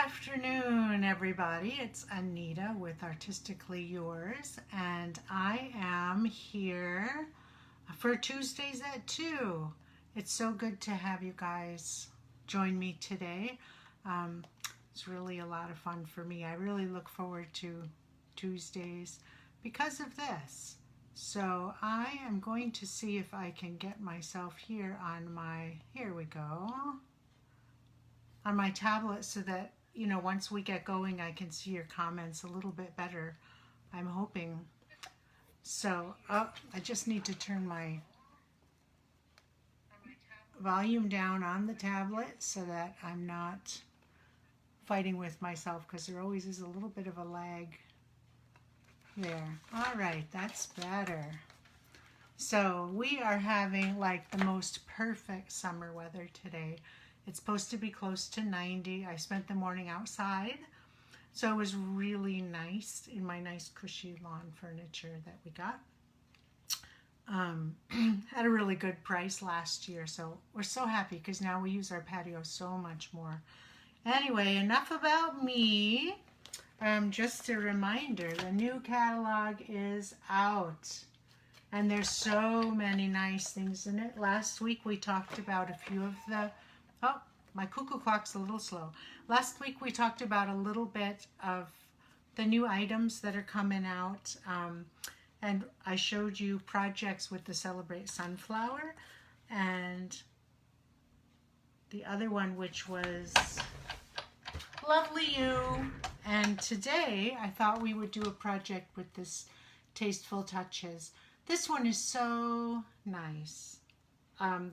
afternoon, everybody. It's Anita with Artistically Yours, and I am here for Tuesdays at 2. It's so good to have you guys join me today. It's really a lot of fun for me. I really look forward to Tuesdays because of this. So I am going to see if I can get myself here on my, here we go, on my tablet so that, you know, once we get going, I can see your comments a little bit better. I'm hoping. So, I just need to turn my volume down on the tablet so that I'm not fighting with myself, because there always is a little bit of a lag there. All right, that's better. So we are having like the most perfect summer weather today. It's supposed to be close to 90. I spent the morning outside, so it was really nice in my nice cushy lawn furniture that we got. Had a really good price last year, so we're so happy because now we use our patio so much more. Anyway, enough about me. Just a reminder, the new catalog is out, and there's so many nice things in it. Last week we talked about a few of the, oh, my cuckoo clock's a little slow. Last week we talked about a little bit of the new items that are coming out, and I showed you projects with the Celebrate Sunflower, and the other one, which was Lovely You. And today I thought we would do a project with this Tasteful Touches. This one is so nice.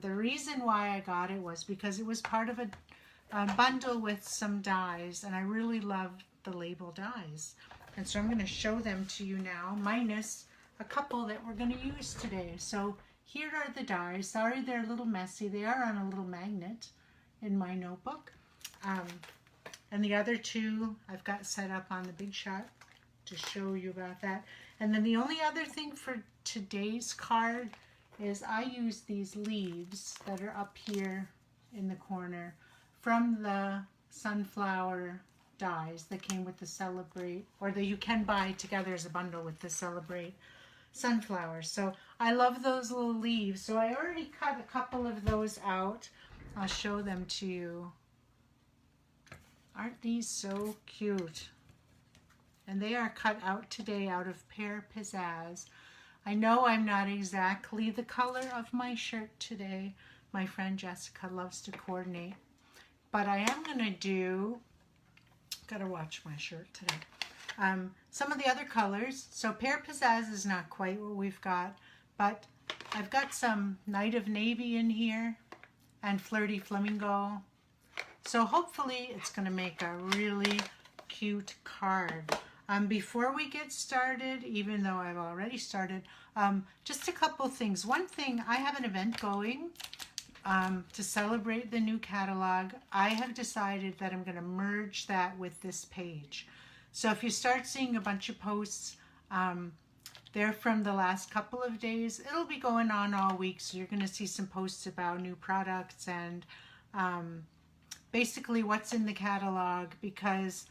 The reason why I got it was because it was part of a bundle with some dies, and I really love the label dies. And so I'm going to show them to you now, minus a couple that we're going to use today. So here are the dies. Sorry they're a little messy. They are on a little magnet in my notebook. And the other two I've got set up on the Big Shot to show you about that. And then the only other thing for today's card is I use these leaves that are up here in the corner from the sunflower dies that came with the Celebrate, or that you can buy together as a bundle with the Celebrate sunflowers. So I love those little leaves. So I already cut a couple of those out. I'll show them to you. Aren't these so cute? And they are cut out today out of Pear Pizzazz. I know I'm not exactly the color of my shirt today. My friend Jessica loves to coordinate. But I am going to do, gotta watch my shirt today, some of the other colors. So Pear Pizzazz is not quite what we've got, but I've got some Night of Navy in here and Flirty Flamingo. So hopefully it's going to make a really cute card. Before we get started, even though I've already started, just a couple things. One thing, I have an event going to celebrate the new catalog. I have decided that I'm going to merge that with this page. So if you start seeing a bunch of posts, they're from the last couple of days. It'll be going on all week, so you're going to see some posts about new products and basically what's in the catalog, because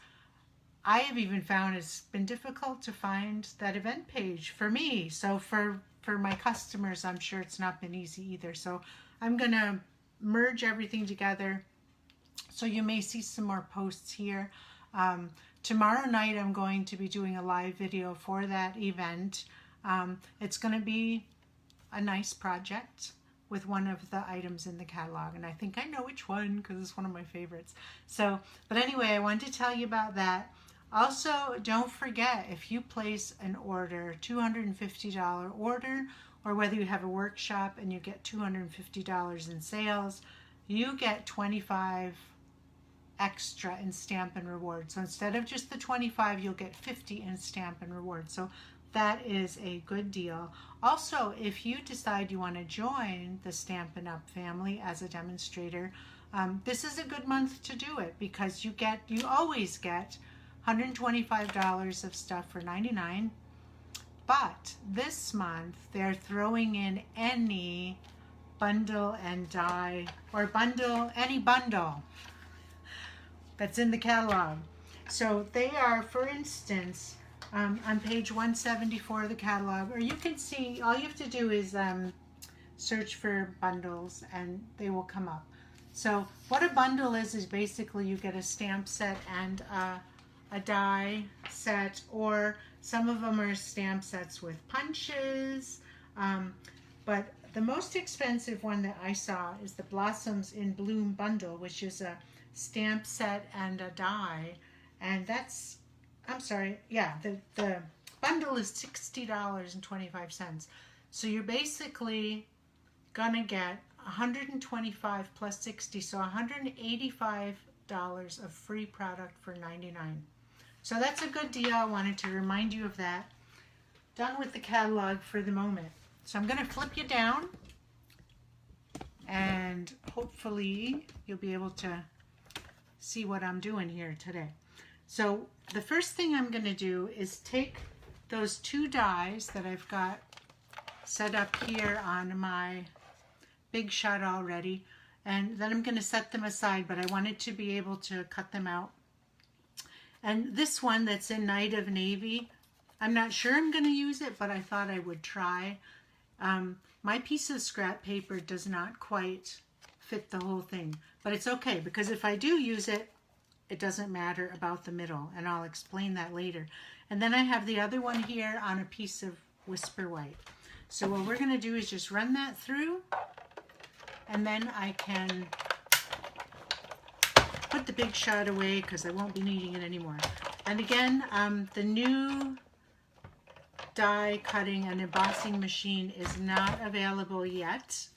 I have even found it's been difficult to find that event page for me. So for my customers, I'm sure it's not been easy either. So I'm going to merge everything together. So you may see some more posts here. Tomorrow night, I'm going to be doing a live video for that event. It's going to be a nice project with one of the items in the catalog, and I think I know which one because it's one of my favorites. So, but anyway, I wanted to tell you about that. Also, don't forget, if you place an order, $250 order, or whether you have a workshop and you get $250 in sales, you get 25 extra in stamp and reward. So instead of just the 25, you'll get 50 in stamp and reward. So that is a good deal. Also, if you decide you want to join the Stampin' Up! Family as a demonstrator, this is a good month to do it, because you always get $125 of stuff for $99. But this month they're throwing in any bundle and die, or bundle, any bundle that's in the catalog. So they are, for instance, on page 174 of the catalog, or you can see, all you have to do is search for bundles and they will come up. So what a bundle is basically you get a stamp set and a die set, or some of them are stamp sets with punches. But the most expensive one that I saw is the Blossoms in Bloom bundle, which is a stamp set and a die. And that's, I'm sorry, yeah, the bundle is $60.25. So you're basically gonna get 125 plus 60, so $185 of free product for 99. So that's a good deal. I wanted to remind you of that. Done with the catalog for the moment. So I'm going to flip you down and hopefully you'll be able to see what I'm doing here today. So the first thing I'm going to do is take those two dies that I've got set up here on my Big Shot already, and then I'm going to set them aside, but I wanted to be able to cut them out. And this one that's in Night of Navy, I'm not sure I'm going to use it, but I thought I would try. My piece of scrap paper does not quite fit the whole thing, but it's okay, because if I do use it, it doesn't matter about the middle, and I'll explain that later. And then I have the other one here on a piece of Whisper White. So what we're going to do is just run that through, and then I can put the Big Shot away because I won't be needing it anymore. And again, the new die cutting and embossing machine is not available yet,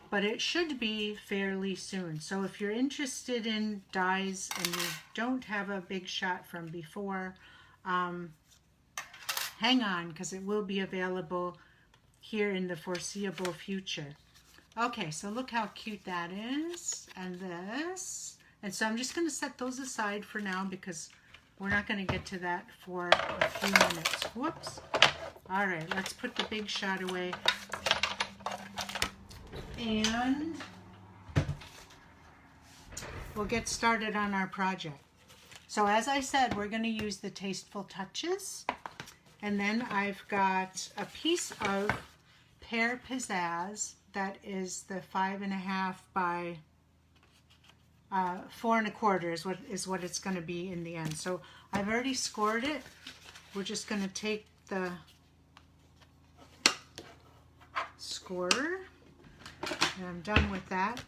but it should be fairly soon. So if you're interested in dies and you don't have a Big Shot from before, hang on, because it will be available here in the foreseeable future. Okay, so look how cute that is, and this. And so I'm just going to set those aside for now because we're not going to get to that for a few minutes. Whoops. All right, let's put the Big Shot away. And we'll get started on our project. So as I said, we're going to use the Tasteful Touches. And then I've got a piece of Pear Pizzazz that is the 5.5 by 4.25 is what it's going to be in the end. So I've already scored it. We're just going to take the scorer, and I'm done with that,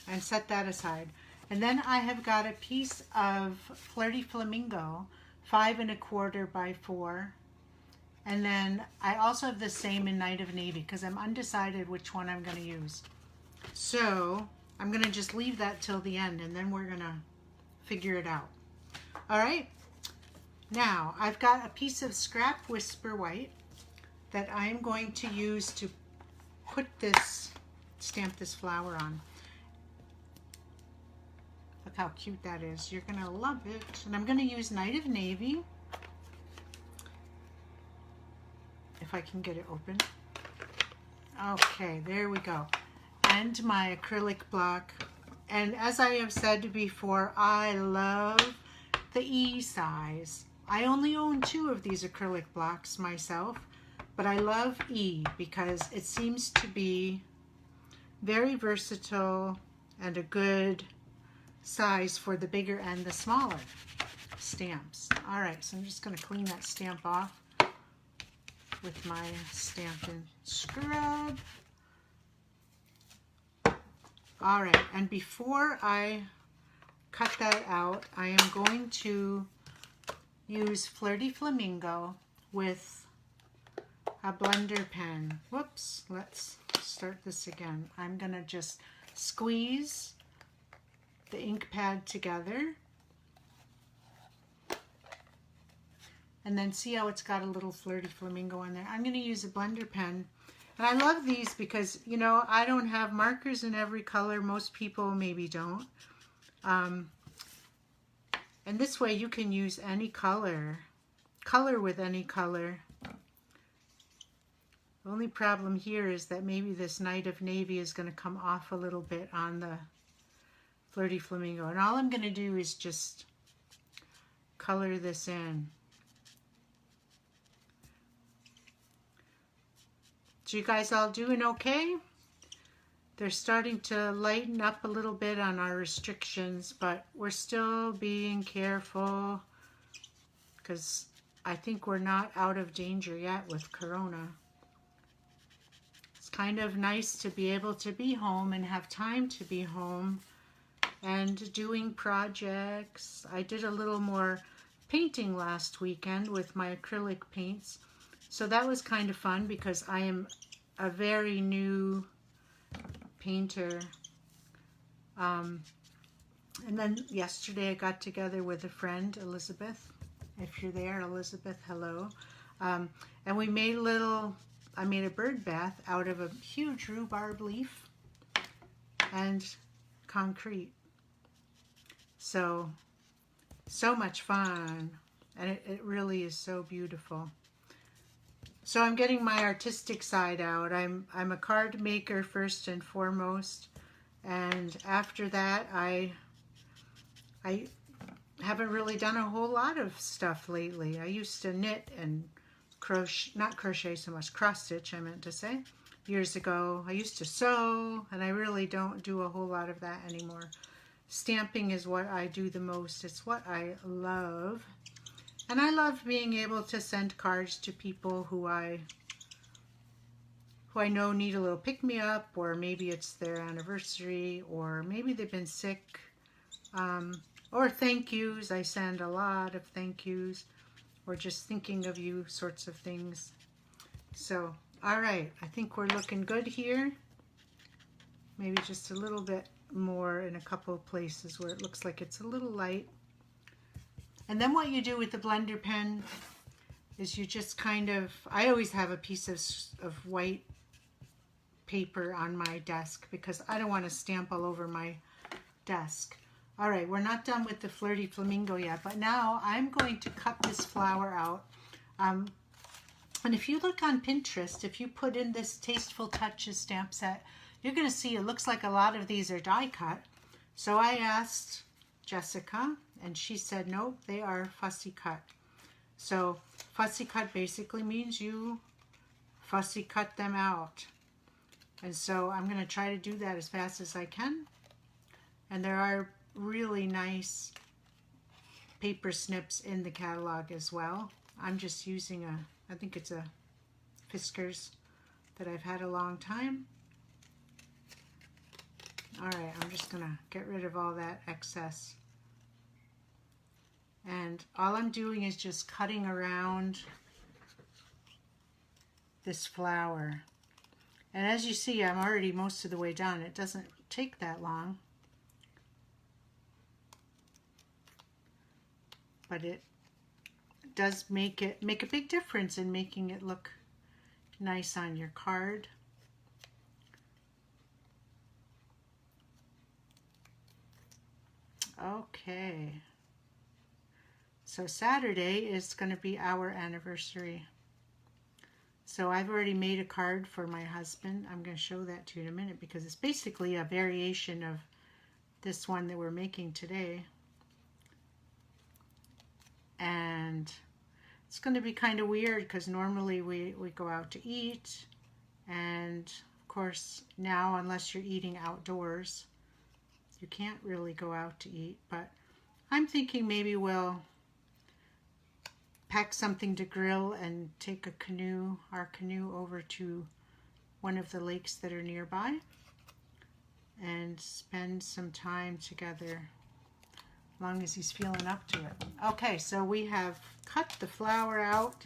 and set that aside. And then I have got a piece of Flirty Flamingo, 5.25 by 4. And then I also have the same in Night of Navy because I'm undecided which one I'm going to use. So I'm going to just leave that till the end, and then we're going to figure it out. All right. Now I've got a piece of scrap Whisper White that I'm going to use to put this, stamp this flower on. Look how cute that is. You're going to love it. And I'm going to use Night of Navy. If I can get it open. Okay, there we go. And my acrylic block. And as I have said before, I love the E size. I only own 2 of these acrylic blocks myself, but I love E because it seems to be very versatile and a good size for the bigger and the smaller stamps. All right, so I'm just going to clean that stamp off with my Stampin' Scrub. All right, and before I cut that out, I am going to use Flirty Flamingo with a blender pen. Whoops, let's start this again. I'm gonna just squeeze the ink pad together. And then see how it's got a little Flirty Flamingo in there. I'm going to use a blender pen. And I love these because, you know, I don't have markers in every color. Most people maybe don't. And this way you can use any color. Color with any color. The only problem here is that maybe this Night of Navy is going to come off a little bit on the Flirty Flamingo. And all I'm going to do is just color this in. So you guys all doing okay? They're starting to lighten up a little bit on our restrictions, but we're still being careful because I think we're not out of danger yet with Corona. It's kind of nice to be able to be home and have time to be home and doing projects. I did a little more painting last weekend with my acrylic paints. So that was kind of fun because I am a very new painter. And then yesterday I got together with a friend, Elizabeth. If you're there, Elizabeth, hello. And we made I made a bird bath out of a huge rhubarb leaf and concrete. So much fun. And it really is so beautiful. So I'm getting my artistic side out. I'm a card maker first and foremost, and after that I haven't really done a whole lot of stuff lately. I used to knit and crochet, not crochet so much, cross stitch I meant to say, years ago. I used to sew, and I really don't do a whole lot of that anymore. Stamping is what I do the most. It's what I love. And I love being able to send cards to people who I know need a little pick-me-up, or maybe it's their anniversary, or maybe they've been sick, or thank yous. I send a lot of thank yous, or just thinking of you sorts of things. So, all right, I think we're looking good here. Maybe just a little bit more in a couple of places where it looks like it's a little light. And then what you do with the blender pen is you just kind of, I always have a piece of white paper on my desk because I don't want to stamp all over my desk. All right, we're not done with the Flirty Flamingo yet, but now I'm going to cut this flower out. And if you look on Pinterest, if you put in this Tasteful Touches stamp set, you're going to see it looks like a lot of these are die cut. So I asked Jessica, and she said, nope, they are fussy cut. So fussy cut basically means you fussy cut them out. And so I'm going to try to do that as fast as I can. And there are really nice paper snips in the catalog as well. I'm just using I think it's a Fiskars that I've had a long time. All right, I'm just going to get rid of all that excess. And all I'm doing is just cutting around this flower. And as you see, I'm already most of the way done. It doesn't take that long. But it does make a big difference in making it look nice on your card. Okay. So Saturday is going to be our anniversary. So I've already made a card for my husband. I'm going to show that to you in a minute because it's basically a variation of this one that we're making today. And it's going to be kind of weird because normally we go out to eat. And of course now, unless you're eating outdoors, you can't really go out to eat. But I'm thinking maybe we'll pack something to grill and take our canoe over to one of the lakes that are nearby and spend some time together, as long as he's feeling up to it. Okay, so we have cut the flower out,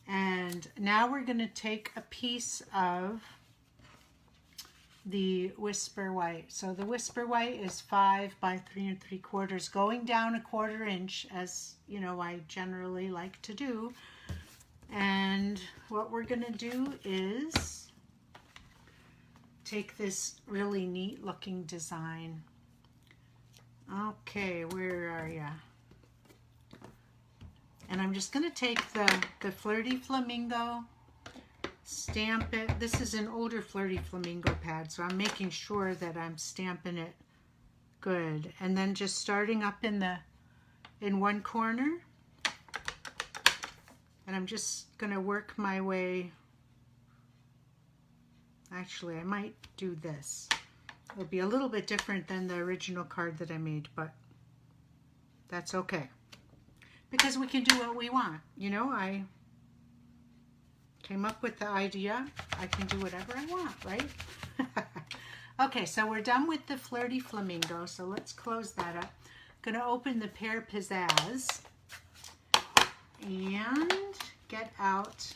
and now we're going to take a piece of the Whisper White. So the Whisper White is 5 by 3 3/4, going down 1/4 inch, as you know I generally like to do. And what we're going to do is take this really neat looking design. Okay, where are ya? And I'm just going to take the Flirty Flamingo, stamp it. This is an older Flirty Flamingo pad, so I'm making sure that I'm stamping it Good. And then just starting up in one corner. And I'm just going to work my way. Actually, I might do this. It'll be a little bit different than the original card that I made, but that's okay. Because we can do what we want. You know, I came up with the idea. I can do whatever I want, right? Okay, so we're done with the Flirty Flamingo, so let's close that up. I'm going to open the Pear Pizzazz and get out.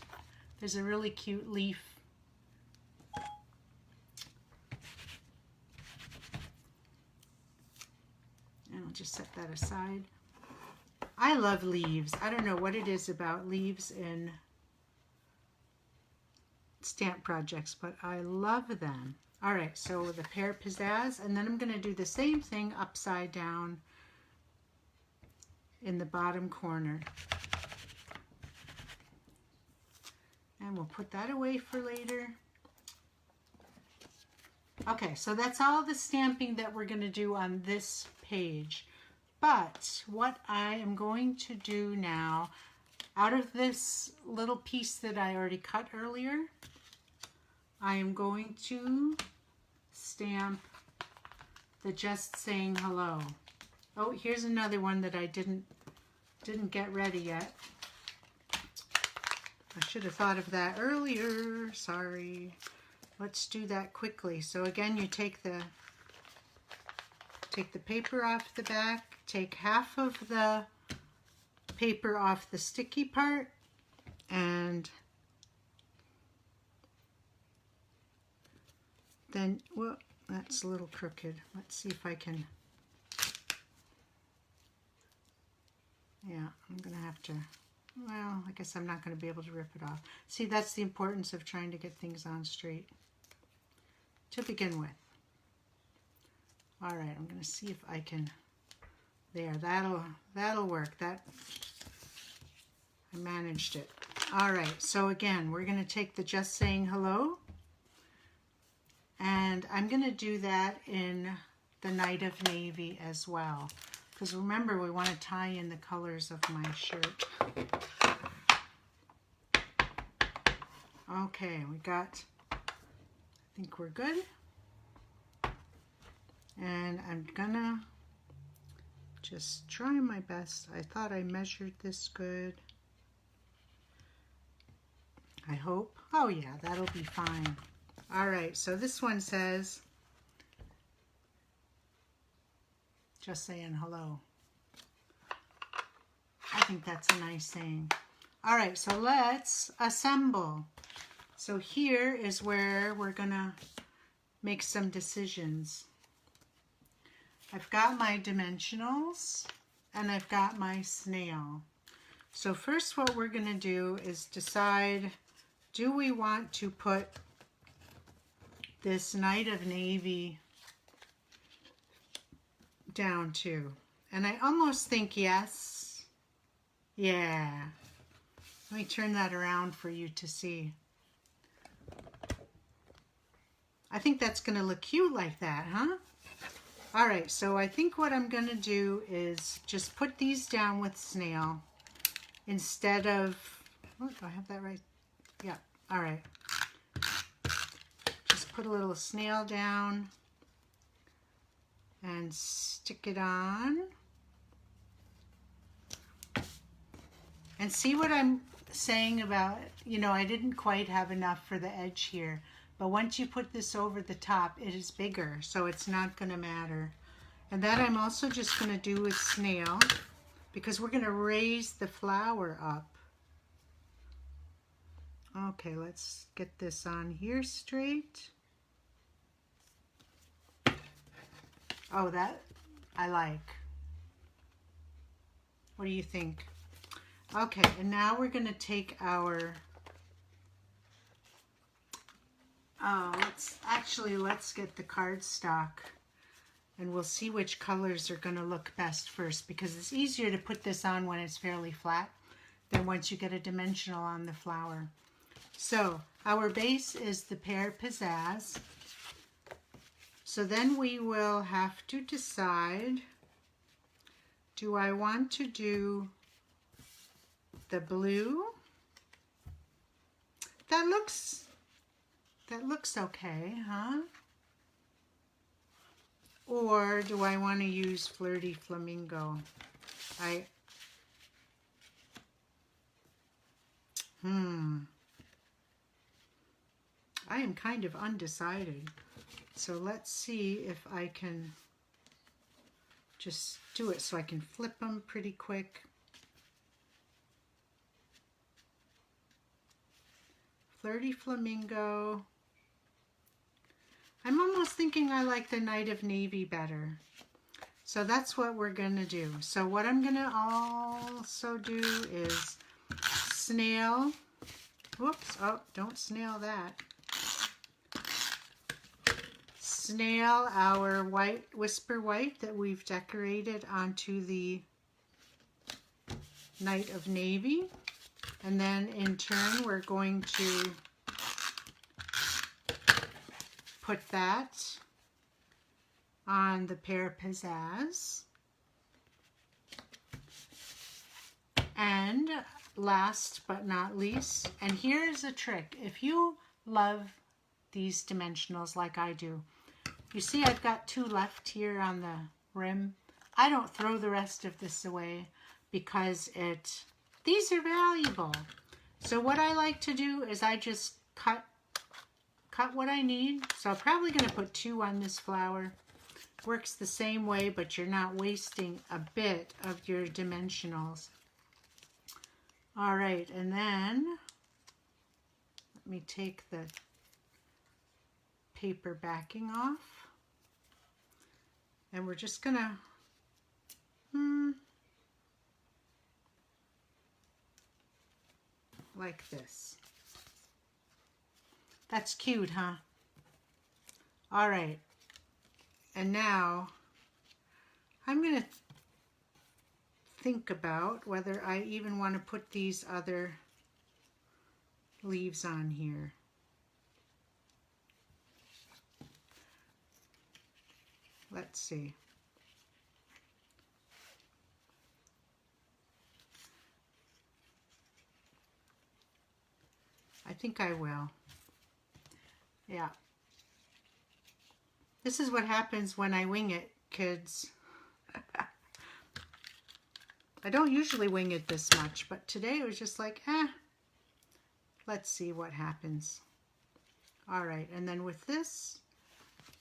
There's a really cute leaf. And I'll just set that aside. I love leaves. I don't know what it is about leaves in stamp projects, but I love them. All right, so the Pear Pizzazz, and then I'm going to do the same thing upside down in the bottom corner. And we'll put that away for later. Okay, so that's all the stamping that we're going to do on this page. But what I am going to do now, out of this little piece that I already cut earlier, I am going to stamp the Just Saying Hello. Oh, here's another one that I didn't get ready yet. I should have thought of that earlier. Sorry. Let's do that quickly. So again, you take the paper off the back, take half of the paper off the sticky part, and then, well, that's a little crooked. Let's see if I can, yeah, I'm gonna have to, well, I guess I'm not gonna be able to rip it off. See, that's the importance of trying to get things on straight to begin with. All right, I'm gonna see if I can, there, that'll work. That, I managed it. All right, so again, we're gonna take the Just Saying Hello, and I'm gonna do that in the Night of Navy as well. Because remember, we want to tie in the colors of my shirt. Okay, we got, I think we're good. And I'm gonna just try my best. I thought I measured this good. I hope. Oh yeah, that'll be fine. All right, so this one says, Just Saying Hello. I think that's a nice saying. All right, so let's assemble. So here is where we're gonna make some decisions. I've got my dimensionals and I've got my snail. So first what we're gonna do is decide, do we want to put this Night of Navy down too? And I almost think yes. Yeah. Let me turn that around for you to see. I think that's going to look cute like that, huh? All right, so I think what I'm going to do is just put these down with snail instead of, oh, do I have that right? Yeah, all right. Just put a little snail down and stick it on. And see what I'm saying about, you know, I didn't quite have enough for the edge here. But once you put this over the top, it is bigger, so it's not going to matter. And that I'm also just going to do with snail, because we're going to raise the flower up. Okay, let's get this on here straight. Oh, that I like. What do you think? Okay, and now we're going to take our, let's get the cardstock, and we'll see which colors are going to look best first, because it's easier to put this on when it's fairly flat than once you get a dimensional on the flower. So our base is the Pear Pizzazz, So then we will have to decide, do I want to do the blue? That looks okay, huh? Or do I want to use Flirty Flamingo? I am kind of undecided. So let's see if I can just do it so I can flip them pretty quick. Flirty Flamingo. I'm almost thinking I like the Night of Navy better. So that's what we're going to do. So what I'm going to also do is snail. Whoops, oh, don't snail that. Snail our white, Whisper White that we've decorated onto the Night of Navy. And then in turn, we're going to put that on the Pear Pizzazz. And last but not least, and here's a trick. If you love these dimensionals like I do, you see I've got 2 left here on the rim. I don't throw the rest of this away because these are valuable. So what I like to do is I just cut what I need. So I'm probably going to put 2 on this flower. Works the same way, but you're not wasting a bit of your dimensionals. All right, and then let me take the paper backing off. And we're just going to like this. That's cute, huh? All right. And now I'm going to think about whether I even want to put these other leaves on here. Let's see. I think I will. Yeah. This is what happens when I wing it, kids. I don't usually wing it this much, but today it was just like, let's see what happens. All right, and then with this,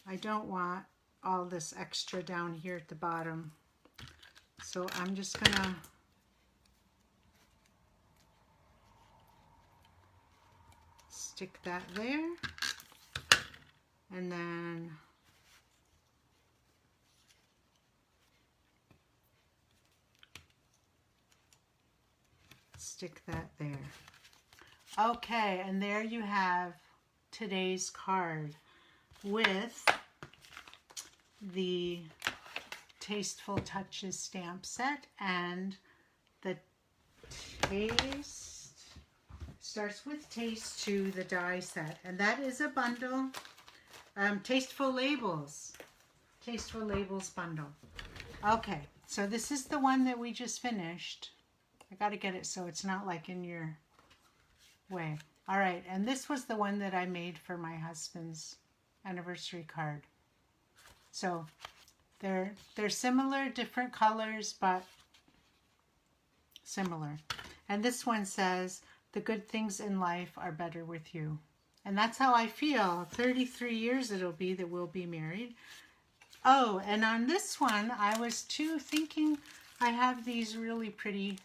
I don't want all this extra down here at the bottom. So I'm just gonna stick that there, and then stick that there. Okay, and there you have today's card with the Tasteful Touches stamp set and the Taste, starts with Taste to the die set, and that is a bundle. Tasteful Labels bundle. Okay, so this is the one that we just finished. I got to get it so it's not like in your way. All right, and this was the one that I made for my husband's anniversary card. So they're similar, different colors, but similar. And this one says, "The good things in life are better with you." And that's how I feel. 33 years it'll be that we'll be married. Oh, and on this one, I was too thinking I have these really pretty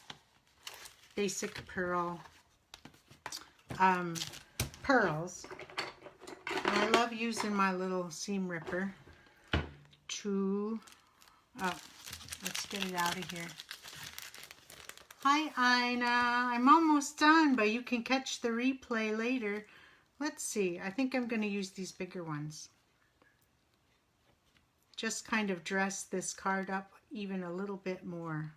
basic pearls. And I love using my little seam ripper to, let's get it out of here. Hi, Ina. I'm almost done, but you can catch the replay later. Let's see. I think I'm going to use these bigger ones. Just kind of dress this card up even a little bit more.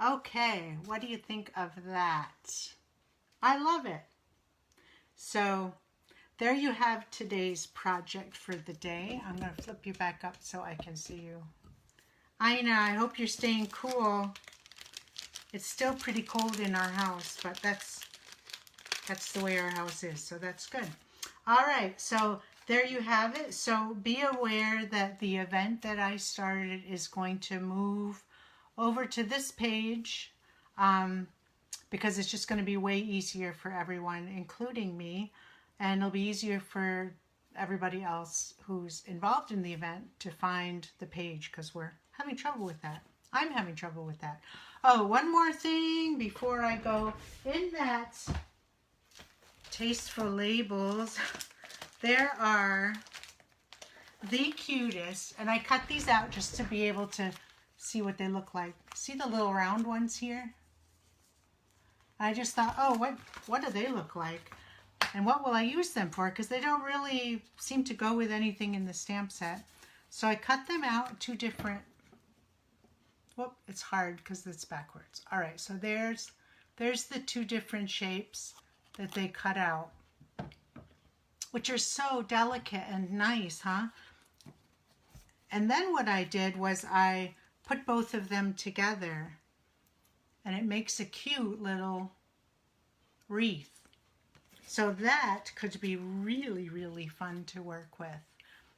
Okay, what do you think of that? I love it. So there you have today's project for the day. I'm going to flip you back up so I can see you. Ina, I hope you're staying cool. It's still pretty cold in our house, but that's the way our house is, so that's good. All right, so there you have it. So be aware that the event that I started is going to move over to this page because it's just going to be way easier for everyone, including me, and it'll be easier for everybody else who's involved in the event to find the page because we're having trouble with that. I'm having trouble with that. Oh, one more thing before I go. In that Tasteful Labels, there are the cutest, and I cut these out just to be able to see what they look like. See the little round ones here? I just thought, oh, what do they look like? And what will I use them for? Because they don't really seem to go with anything in the stamp set. So I cut them out, two different, whoop, it's hard because it's backwards. All right, so there's the two different shapes that they cut out, which are so delicate and nice, huh? And then what I did was I put both of them together, and it makes a cute little wreath. So that could be really, really fun to work with.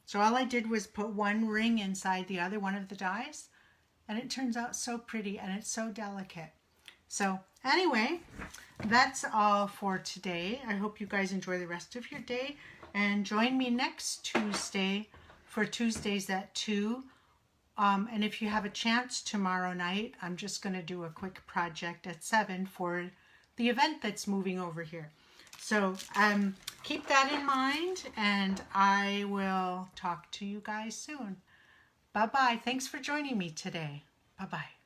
So all I did was put one ring inside the other one of the dies, and it turns out so pretty, and it's so delicate. So anyway, that's all for today. I hope you guys enjoy the rest of your day, and join me next Tuesday for Tuesdays at 2. And if you have a chance tomorrow night, I'm just going to do a quick project at 7 for the event that's moving over here. So keep that in mind, and I will talk to you guys soon. Bye-bye. Thanks for joining me today. Bye-bye.